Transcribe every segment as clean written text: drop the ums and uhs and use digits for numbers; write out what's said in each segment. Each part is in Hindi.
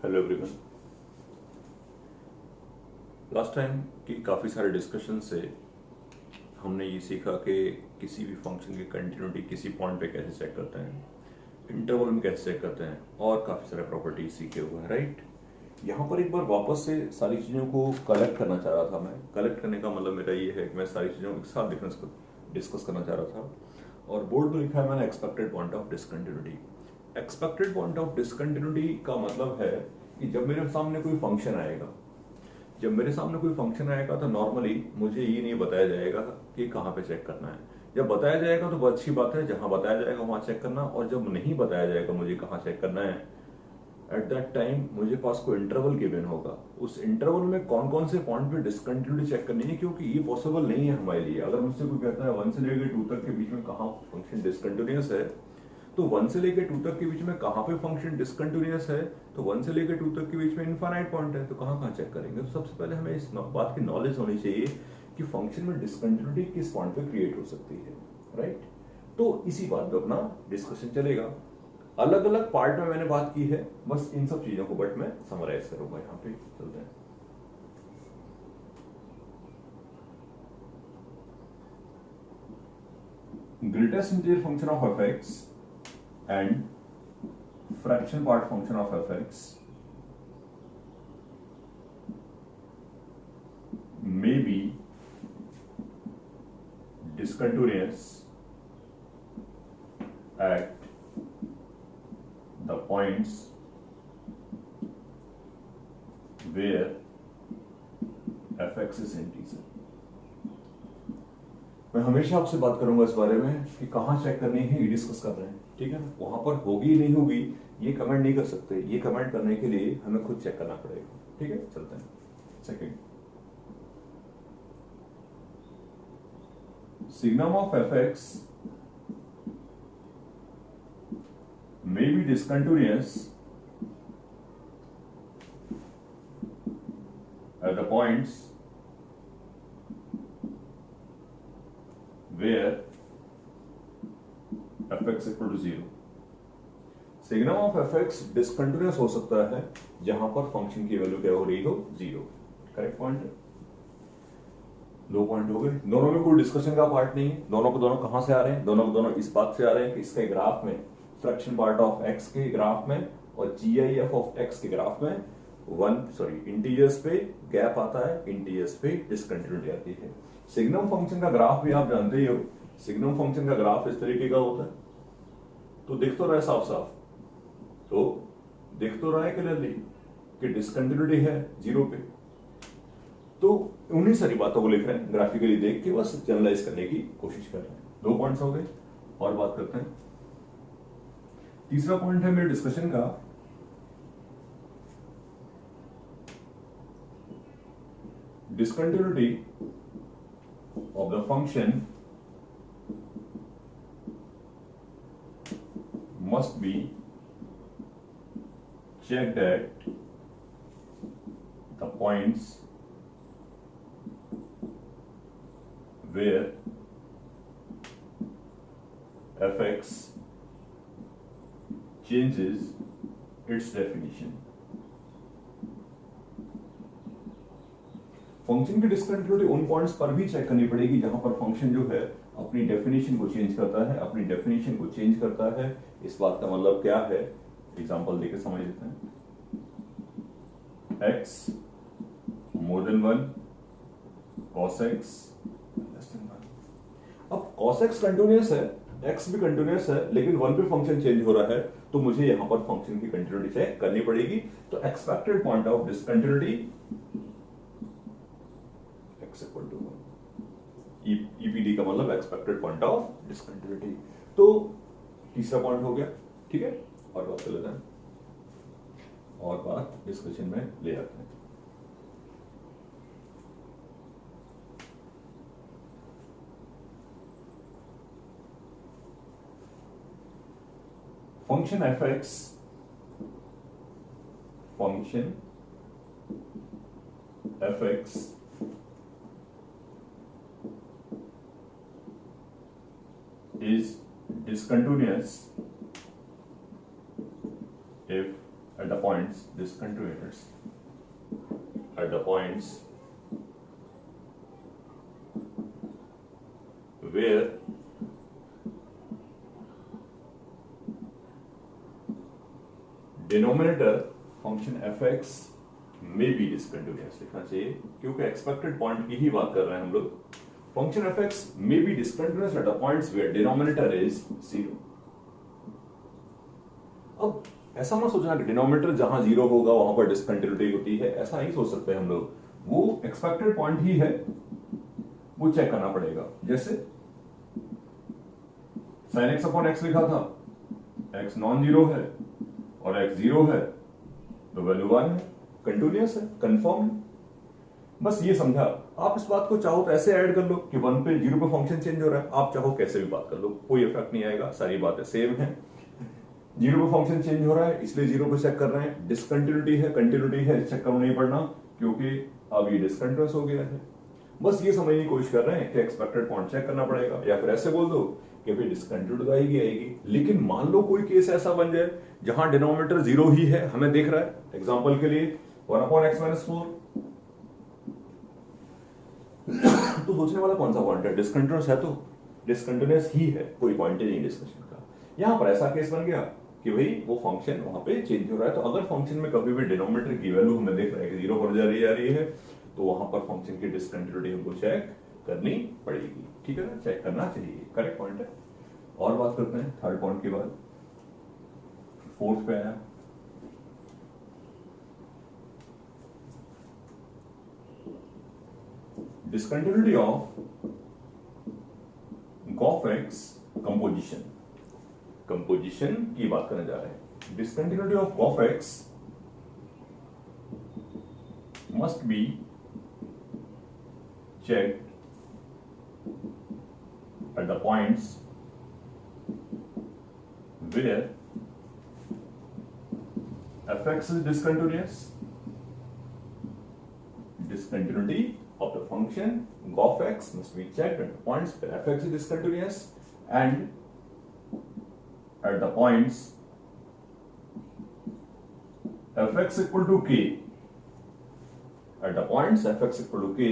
Hello everyone. लास्ट टाइम की काफ़ी सारे डिस्कशन से हमने ये सीखा कि किसी भी फंक्शन की कंटिन्यूटी किसी पॉइंट पे कैसे चेक करते हैं, इंटरवल में कैसे चेक करते हैं, और काफ़ी सारे प्रॉपर्टीज सीखे हुए हैं, राइट। यहाँ पर एक बार वापस से सारी चीज़ों को कलेक्ट करना चाह रहा था मैं। कलेक्ट करने का मतलब मेरा ये है कि मैं सारी चीज़ों को एक साथ डिस्कस करना चाह रहा था, और बोर्ड पर लिखा है मैंने expected point of discontinuity. Expected point of discontinuity का मतलब है कि जब मेरे सामने कोई फंक्शन आएगा, तो नॉर्मली मुझे ये नहीं बताया जाएगा कि कहाँ पे चेक करना है। जब बताया जाएगा तो बहुत अच्छी बात है, जहां बताया जाएगा वहां चेक करना, और जब नहीं बताया जाएगा मुझे कहाँ चेक करना है, एट दैट टाइम मुझे पास कोई इंटरवल गिवन होगा। उस इंटरवल में कौन कौन से पॉइंट पे डिसकंटिन्यूटी चेक करनी है, क्योंकि ये पॉसिबल नहीं है हमारे लिए। अगर मुझसे कोई कहता है 1 से लेकर 2 तक के बीच में कहाँ फंक्शन डिसकंटिन्यूअस है, तो 1 से लेकर 2 तक के बीच में कहाँ पे फंक्शन डिसकंटिन्यूअस है, तो 1 से लेकर 2 तक के बीच में इनफाइनाइट पॉइंट है, तो कहाँ कहाँ चेक करेंगे। तो सबसे पहले हमें इस बात की नॉलेज होनी चाहिए कि फंक्शन में डिसकंटिन्यूटी किस पॉइंट पे क्रिएट हो सकती है, राइट। तो इसी बात पे अपना डिस्कशन चलेगा। अलग अलग पार्ट में मैंने बात की है, बस इन सब चीजों को बट मैं समराइज करूंगा। यहाँ पे चलते हैं। Greatest integer function of F x and fraction part function of fx may be discontinuous at the points where fx is integer। मैं हमेशा आपसे बात करूंगा इस बारे में कि कहां चेक करनी है, ये डिस्कस कर रहे हैं, ठीक है। वहां पर होगी नहीं होगी ये कमेंट नहीं कर सकते। ये कमेंट करने के लिए हमें खुद चेक करना पड़ेगा, ठीक है। चलते हैं। Second, signum of F x may be discontinuous at the points where fx equal to 0। Signum of fx discontinuous हो सकता है जहां पर फंक्शन की वैल्यू क्या हो रही हो, 0। करेक्ट पॉइंट है। 2 पॉइंट हो गए। दोनों में कोई डिस्कशन का पार्ट नहीं है। दोनों को दोनों कहां से आ रहे हैं, दोनों को दोनों इस बात से आ रहे हैं कि इसके ग्राफ में फ्रैक्शन पार्ट ऑफ x के ग्राफ में और GIF ऑफ x के ग्राफ में इंटीजर्स पे गैप आता है, इंटीजर्स पे डिसकंटिन्यूटी आती है। सिग्नम फंक्शन का ग्राफ भी आप जानते ही हो। सिग्नम फंक्शन का ग्राफ इस तरीके का होता है, तो दिख तो रहा है साफ साफ, तो दिख तो रहा है क्लियरली कि डिसकंटिन्यूटी है 0 पे। तो उन्हीं सारी बातों को लिख रहे हैं, ग्राफिकली देख के बस जनरलाइज करने की कोशिश कर रहे हैं। 2 पॉइंट्स हो गए, और बात करते हैं। तीसरा पॉइंट है मेरे डिस्कशन का, discontinuity of the function must be checked at the points where fx changes its definition। Function की डिसकंटिन्यूटी उन पॉइंट्स पर भी चेक करनी पड़ेगी जहां पर फंक्शन जो है अपनी डेफिनेशन को चेंज करता है, अपनी डेफिनेशन को चेंज करता है। इस बात का मतलब क्या है, एग्जांपल देकर समझ लेते हैं। x more than 1, cos x less than 1। अब cos x कंटिन्यूअस है, x भी कंटिन्यूअस है, लेकिन 1 पे फंक्शन चेंज हो रहा है, तो मुझे यहां पर फंक्शन की कंटिन्यूटी चेक करनी पड़ेगी। तो expected point of discontinuity x equal to 1। EPD का मतलब एक्सपेक्टेड पॉइंट ऑफ डिसकंटिन्यूटी। तो तीसरा पॉइंट हो गया, ठीक है। और बात कर लेते हैं, और बात डिस्कशन में ले आते हैं। Function F x is discontinuous if at the points discontinuous at the points where denominator function fx may be discontinuous लिखना चाहिए, क्योंकि एक्सपेक्टेड पॉइंट की ही बात कर रहे हैं हम लोग। Function fx may be discontinuous at the points where denominator is 0। अब ऐसा मत सोचना कि डिनोमिनेटर जहां 0 होगा वहां पर डिसकंटिन्यूटी होती है, ऐसा नहीं सोच सकते हम लोग। वो एक्सपेक्टेड पॉइंट ही है, वो चेक करना पड़ेगा। जैसे sin x अपॉन x लिखा था, x नॉन जीरो है और x 0 है तो वैल्यू 1 है, कंटिन्यूअस है, कंफर्म है। बस ये समझा। आप इस बात को चाहो तो ऐसे ऐड कर लो कि 1 पे 0 पे फंक्शन चेंज हो रहा है, आप चाहो कैसे भी बात कर लो, कोई इफेक्ट नहीं आएगा, सारी बातें सेम है। 0 पे फंक्शन चेंज हो रहा है इसलिए 0 पे चेक कर रहे हैं, डिसकंटिन्यूटी है, कंटिन्यूटी है, चेक करना नहीं पड़ना क्योंकि अब ये डिसकंटिन्यूअस हो गया है। बस ये समझने की कोशिश कर रहे हैं कि एक्सपेक्टेड पॉइंट चेक करना पड़ेगा, या फिर ऐसे बोल दो कि भाई डिसकंटिन्यूटी आएगी। लेकिन मान लो कोई केस ऐसा बन जाए जहां डिनोमिनेटर 0 ही है, हमें देख रहा है, एग्जांपल के लिए 1/x-4 तो सोचने वाला कौन सा पॉइंट है, डिसकंटिन्यूअस है, तो डिसकंटिन्यूअस ही है, कोई पॉइंट ही नहीं डिस्कशन का। यहां पर ऐसा केस बन गया कि भाई वो फंक्शन वहां पे चेंज हो रहा है, तो अगर फंक्शन में कभी भी डिनोमिनेटर की वैल्यू हमें देख रहा है कि 0 पर जा रही है तो वहां पर फंक्शन की डिसकंटिन्यूटी हमको चेक करनी पड़ेगी। ठीक है ना, चेक करना चाहिए, करेक्ट पॉइंट है। और बात करते हैं थर्ड पॉइंट के बाद, फोर्थ पे आया discontinuity of Goff-X composition. Composition की बात करने जा रहे हैं। Discontinuity of Goff-X must be checked at the points where fx is discontinuous, discontinuity of the function Goff-X must be checked at the points where fx is discontinuous and at the points fx equal to k, at the points fx equal to k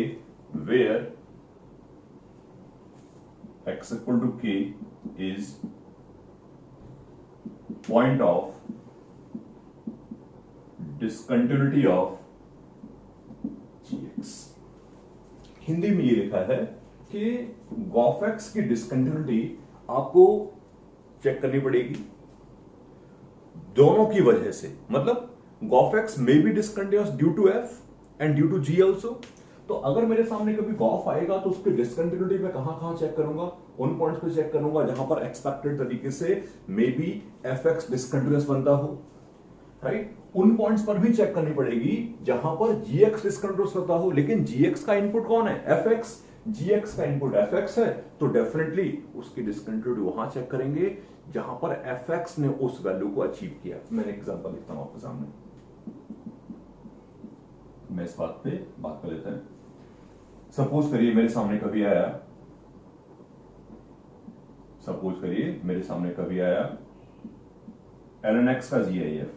where x equal to k is point of discontinuity of gx। Hindi में ये लिखा है कि Goff-X की डिसकंटिन्यूटी आपको चेक करनी पड़ेगी दोनों की वजह से, मतलब Goff-X may be discontinuous due to f and due to g also। तो अगर मेरे सामने कभी गॉफ आएगा तो उसकी डिसकंटिन्यूटी मैं कहां चेक करूंगा, उन पॉइंट्स पे चेक करूंगा जहां पर एक्सपेक्टेड तरीके से मे बी fx डिसकंटिन्यूअस बनता हो, राइट। उन पॉइंट्स पर भी चेक करनी पड़ेगी जहां पर gx डिसकंटिन्यूअस होता हो, लेकिन gx का इनपुट कौन है, fx, gx का इनपुट fx है, तो डेफिनेटली उसकी डिसकंटिन्यूटी वहां चेक करेंगे जहां पर fx ने उस वैल्यू को अचीव किया। मैंने एग्जांपल लिखता हूं आपके सामने, मैं इस बात पे बात कर लेते हैं। सपोज करिए मेरे सामने कभी आया, सपोज करिए मेरे सामने कभी आया ln x का GIF,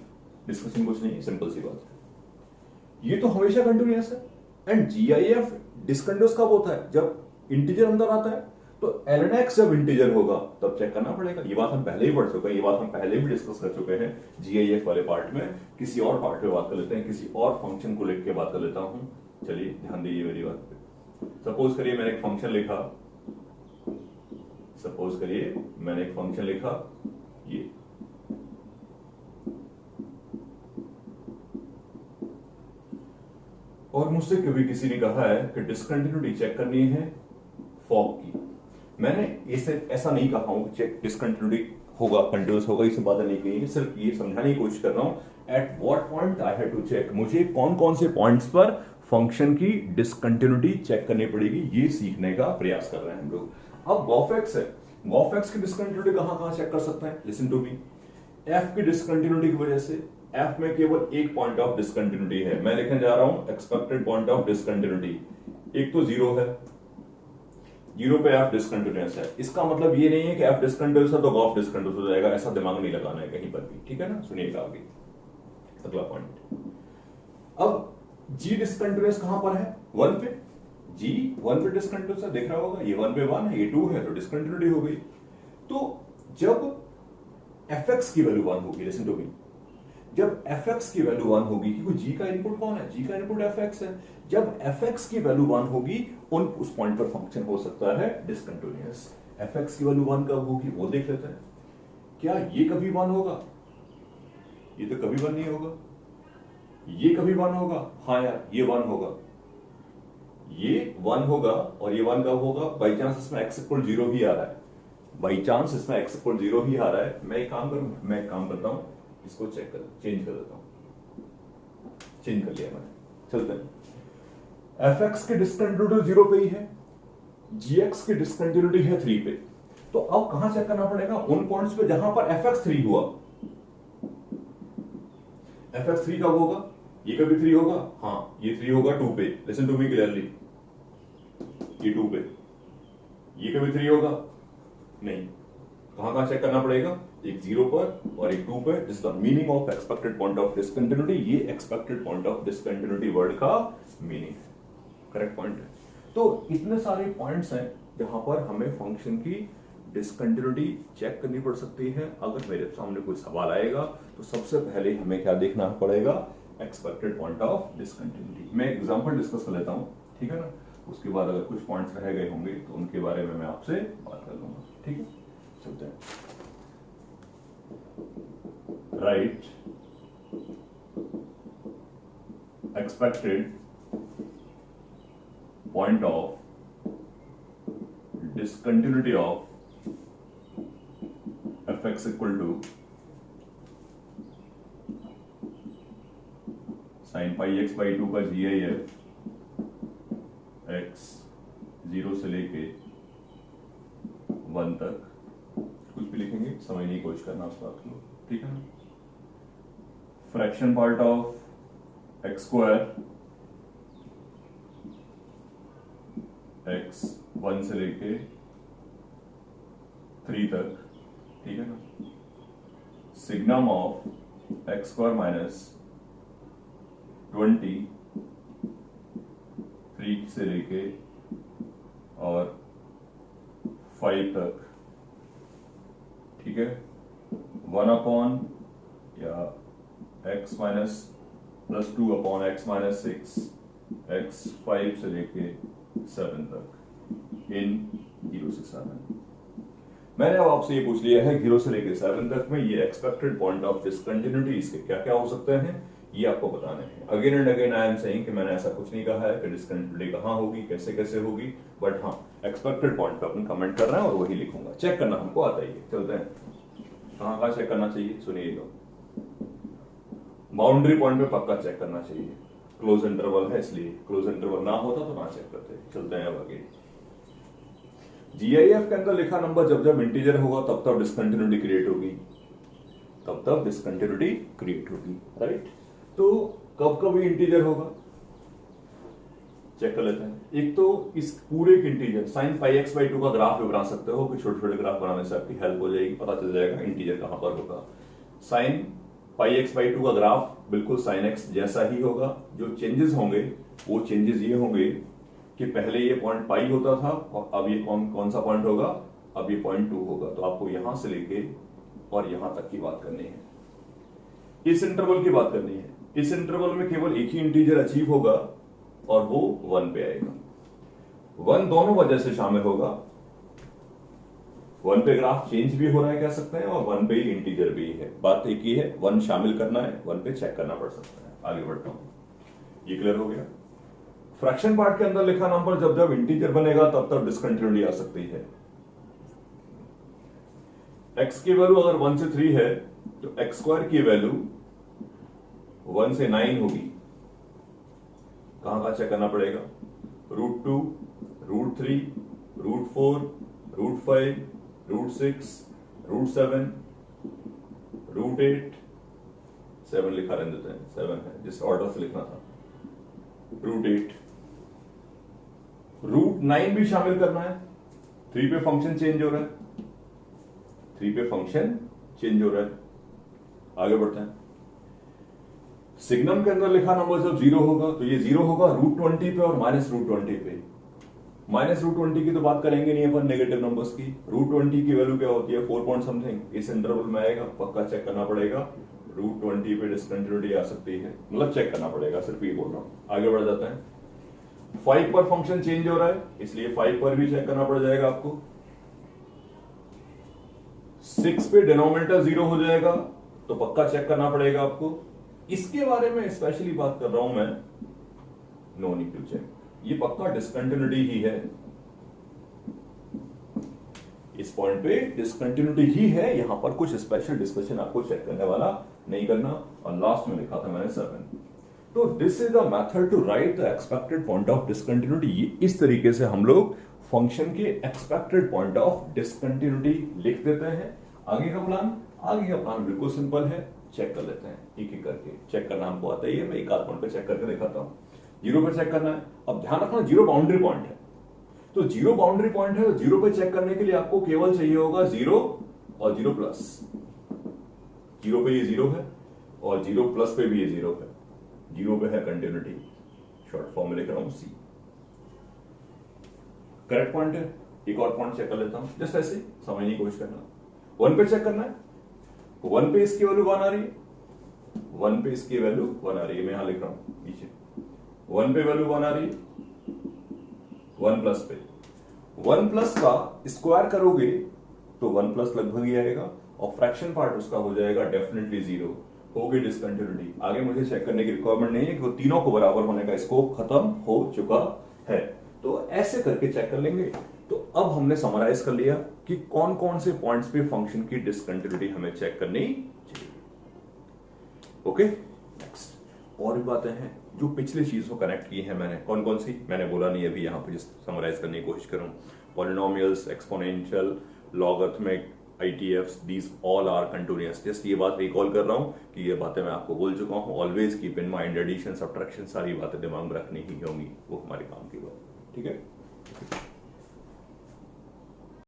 डिस्कशन कुछ नहीं, सिंपल सी बात है, ये तो हमेशा कंटिन्यूअस है। एंड GIF डिसकंटिन्यूअस कब होता है, जब इंटीजर अंदर आता है। तो ln x जब इंटीजर होगा तब चेक करना पड़ेगा। ये बात हम पहले ही पढ़ चुके हैं, ये बात हम पहले भी डिस्कस कर चुके हैं GIF वाले पार्ट में। किसी और पार्ट पे बात कर लेते हैं, किसी और फंक्शन को लेकर बात कर लेता हूं। चलिए ध्यान दीजिए मेरी बात पे। सपोज करिए मैंने एक फंक्शन लिखा, सपोज करिए मैंने एक फंक्शन लिखा ये, और मुझसे कभी किसी ने कहा है कि डिसकंटिन्यूटी चेक करनी है फॉग की। मैंने इसे ऐसा नहीं कहा हूं कि चेक डिसकंटिन्यूटी होगा, कंटिन्यूअस होगा, इसे बातें नहीं कही है, सिर्फ ये समझाने की कोशिश कर रहा हूं at what point I have to check, मुझे कौन कौन से पॉइंट्स पर फंक्शन की डिसकंटिन्यूटी चेक करनी पड़ेगी, ये सीखने का प्रयास कर रहे हैं हम लोग। अब Goff-X है, Goff-X की डिसकंटिन्यूटी कहां चेक कर सकते हैं, लिसन टू मी। f की डिसकंटिन्यूटी की वजह से f में केवल एक पॉइंट ऑफ डिसकंटिन्यूटी है, मैं लिखने जा रहा हूं एक्सपेक्टेड पॉइंट ऑफ डिसकंटिन्यूटी, एक तो 0 है, 0 पे f डिसकंटिन्यूअस है। इसका मतलब ये नहीं है कि f डिसकंटिन्यूअस है तो Goff डिसकंटिन्यूअस हो जाएगा, ऐसा दिमाग नहीं लगाना है कहीं पर भी, ठीक है ना। सुनिएगा आगे, अगला पॉइंट। अब जी डिसकंटिन्यूअस कहां पर है? 1 पे। जी 1 पे डिसकंटिन्यूअस है, देख रहा होगा, ये 1 पे 1 है, ये 2 है, तो डिसकंटिन्यूटी हो गई। तो जब fx की वैल्यू 1 होगी, लिसन टू मी, जब fx की वैल्यू 1 होगी, क्योंकि g का इनपुट कौन है? g का इनपुट fx है। जब fx की वैल्यू 1 होगी, उस पॉइंट पर फंक्शन हो सकता है डिसकंटिन्यूअस। fx की वैल्यू 1 कब होगी वो देख लेते हैं। क्या ये कभी 1 होगा? ये तो कभी 1 नहीं होगा। ये कभी 1 होगा? हाँ यार, ये 1 होगा, ये 1 होगा, और ये 1 कब होगा? बाई चांस इसमें x इक्वल 0 ही आ रहा है, बाई चांस इसमें x इक्वल 0 ही आ रहा है। मैं एक काम करता हूं, इसको चेंज कर देता हूं। चेंज कर लिया मैंने, चलते हैं। fx की डिसकंटिन्यूटी 0 पे ही है, gx की डिसकंटिन्यूटी है 3 पे। तो अब कहां चेक करना पड़ेगा? उन पॉइंट्स पे जहां पर fx 3 हुआ। fx 3 कब होगा? ये कभी 3 होगा? हाँ, ये 3 होगा 2 पे। लिसन टू मी क्लियरली, ये 2 पे। ये कभी 3 होगा? नहीं। कहां चेक करना पड़ेगा? एक 0 पर और एक 2 पे। This the meaning of expected point of discontinuity. ये expected point of discontinuity word का मीनिंग है, करेक्ट पॉइंट है। तो इतने सारे पॉइंट्स हैं जहां पर हमें फंक्शन की डिसकंटिन्यूटी चेक करनी पड़ सकती है। अगर मेरे सामने कोई सवाल आएगा तो सबसे पहले हमें क्या देखना पड़ेगा? Expected point of discontinuity. मैं एग्जांपल डिस्कस कर लेता हूं, ठीक है ना? उसके बाद अगर कुछ पॉइंट्स रह गए होंगे तो उनके बारे में मैं आपसे बात कर लूंगा, ठीक है? चलते हैं। Right expected point of discontinuity of fx equal to sin pi x by 2 का GIF x 0 से लेके 1 तक, कुछ भी लिखेंगे, समझने की कोशिश करना उस बात को, ठीक है ना? Fraction part of x square x 1 से लेके 3 तक, ठीक है ना? Signum of x square minus 20 3 से लेके और 5 तक, ठीक है? 1 अपॉन या x minus plus 2 upon x minus 6 x 5 से लेके 7 तक इन 0 से 7। मैंने अब आपसे ये पूछ लिया है 0 से लेकर 7 तक में ये एक्सपेक्टेड पॉइंट ऑफ डिसकंटिन्यूटी इसके क्या क्या हो सकते हैं, ये आपको बताने हैं। Again and again I am saying कि मैंने ऐसा कुछ नहीं कहा है कि डिसकंटिन्यूटी कहां होगी, कैसे कैसे होगी, बट हाँ एक्सपेक्टेड पॉइंट पे अपन कमेंट कर रहे हैं और वही लिखूंगा। चेक करना हमको आता ही है। चलते हैं, कहां चेक करना चाहिए? सुनिएगा, बाउंड्री पॉइंट पे पक्का चेक करना चाहिए। क्लोज इंटरवल है इसलिए, क्लोज इंटरवल ना होता तो ना चेक करते। चलते हैं अब आगे। GIF के अंदर लिखा नंबर जब जब इंटीजर होगा तब तब डिसकंटिन्यूटी क्रिएट होगी, तब तब डिसकंटिन्यूटी क्रिएट होगी, राइट? तो कब कब ये इंटीजर होगा चेक कर लेते हैं। एक तो इस पूरे के integer sin pi x by 2 का ग्राफ भी बना सकते हो कि छोटे छोटे ग्राफ बनाने से आपकी हेल्प हो जाएगी, पता चल जाएगा इंटीजर कहां पर होगा। sin pi x by 2 का ग्राफ बिल्कुल sin x जैसा ही होगा। जो चेंजेस होंगे वो चेंजेस ये होंगे कि पहले ये पॉइंट पाई होता था और अब ये कौन सा पॉइंट होगा? अब ये पॉइंट 2 होगा। तो आपको यहां से लेके और यहां तक की बात करनी है, इस इंटरवल की बात करनी है। इस इंटरवल में केवल एक ही इंटीजर अचीव होगा और वो 1 पे आएगा। 1 दोनों वजह से शामिल होगा, 1 पे ग्राफ चेंज भी हो रहा है कह सकते हैं, और 1 पे ही इंटीजर भी है। बात एक ही है, 1 शामिल करना है, 1 पे चेक करना पड़ सकता है। आगे बढ़ता हूं, ये क्लियर हो गया। फ्रैक्शन पार्ट के अंदर लिखा नंबर जब जब इंटीजर बनेगा तब तब डिसकंटिन्यूटी आ सकती है। x की वैल्यू अगर 1 से 3 है तो x स्क्वायर की वैल्यू 1 से 9 होगी। कहां चेक करना पड़ेगा? √2, √3, √4, √5, √6, √7, √8, 7 लिखा रहने देते हैं, 7 है जिस ऑर्डर से लिखना था। √8, √9 भी शामिल करना है। 3 पे फंक्शन चेंज हो रहा है, 3 पे फंक्शन चेंज हो रहा है। आगे बढ़ते हैं। सिग्नम के अंदर लिखा नंबर जब 0 होगा तो ये 0 होगा √20 पे और -√20 पे। -√20 की तो बात करेंगे नहीं अपन नेगेटिव नंबर्स की। √20 की वैल्यू क्या होती है 4 पॉइंट समथिंग, इस इंटरवल में आएगा, पक्का चेक करना पड़ेगा। √20 पे डिसकंटिन्यूटी आ सकती है, मतलब चेक करना पड़ेगा, सिर्फ ये बोल रहा हूं। आगे बढ़ जाता है। 5 पर फंक्शन चेंज हो रहा है, इसलिए 5 पर भी चेक करना पड़ जाएगा आपको। 6 पे डिनोमिनेटर 0 हो जाएगा तो पक्का चेक करना पड़ेगा आपको। इसके बारे में स्पेशली बात कर रहा हूं मैं, नो नीड टू चेक, ये पक्का डिसकंटिन्यूटी ही है। इस पॉइंट पे डिसकंटिन्यूटी ही है, यहां पर कुछ स्पेशल डिस्कशन आपको चेक करने वाला नहीं करना। और लास्ट में लिखा था मैंने 7। तो this is the method to write the expected point of discontinuity. इस तरीके से हम लोग फंक्शन के एक्सपेक्टेड पॉइंट ऑफ डिसकंटिन्यूटी लिख देते हैं। आगे का प्लान बिल्कुल सिंपल है, चेक कर लेते हैं एक एक करके। चेक करना हमको आता ही है, मैं एक आध पॉइंट पे चेक करके दिखाता हूं। 0 पे चेक करना है। अब ध्यान रखना 0 बाउंड्री पॉइंट है, तो 0 बाउंड्री पॉइंट है तो 0 पे चेक करने के लिए आपको केवल चाहिए होगा 0 और 0 प्लस। 0 पे ये 0 है और 0 प्लस पे भी ये 0 है। 0 पे है कंटिन्यूटी, शॉर्ट फॉर्म में लिख रहा हूं C। करेक्ट पॉइंट है। एक और पॉइंट चेक कर लेता हूं, जस्ट ऐसे समझने की कोशिश करना। 1 पे चेक करना है, 1 पे इसकी वैल्यू 1 आ रही है, 1 पे इसकी वैल्यू 1 आ रही है, मैं यहां लिख रहा हूं नीचे। 1 पे वैल्यू 1 आ रही है, 1 प्लस पे 1 प्लस का स्क्वायर करोगे तो 1 प्लस लगभग ही आएगा और फ्रैक्शन पार्ट उसका हो जाएगा डेफिनेटली 0। होगी डिसकंटिन्यूटी। आगे मुझे चेक करने की रिक्वायरमेंट नहीं है कि वो तीनों को बराबर होने का स्कोप खत्म हो चुका है। तो ऐसे करके चेक कर लेंगे। तो अब हमने समराइज कर लिया कि कौन कौन से पॉइंट्स पे फंक्शन की डिसकंटिन्यूटी हमें चेक करनी चाहिए। ओके, नेक्स्ट और भी बातें हैं जो पिछली चीज को कनेक्ट की है मैंने। कौन कौन सी मैंने बोला नहीं अभी, यहां पे समराइज करने की कोशिश करूं। Polynomials, exponential, logarithmic, ITFs, these all are continuous। Just ये बात रिकॉल कर रहा हूं कि ये बातें मैं आपको बोल चुका हूं। Always keep in mind addition, subtraction, सारी बातें दिमाग में रखनी ही होंगी, वो हमारे काम की बात। ठीक है।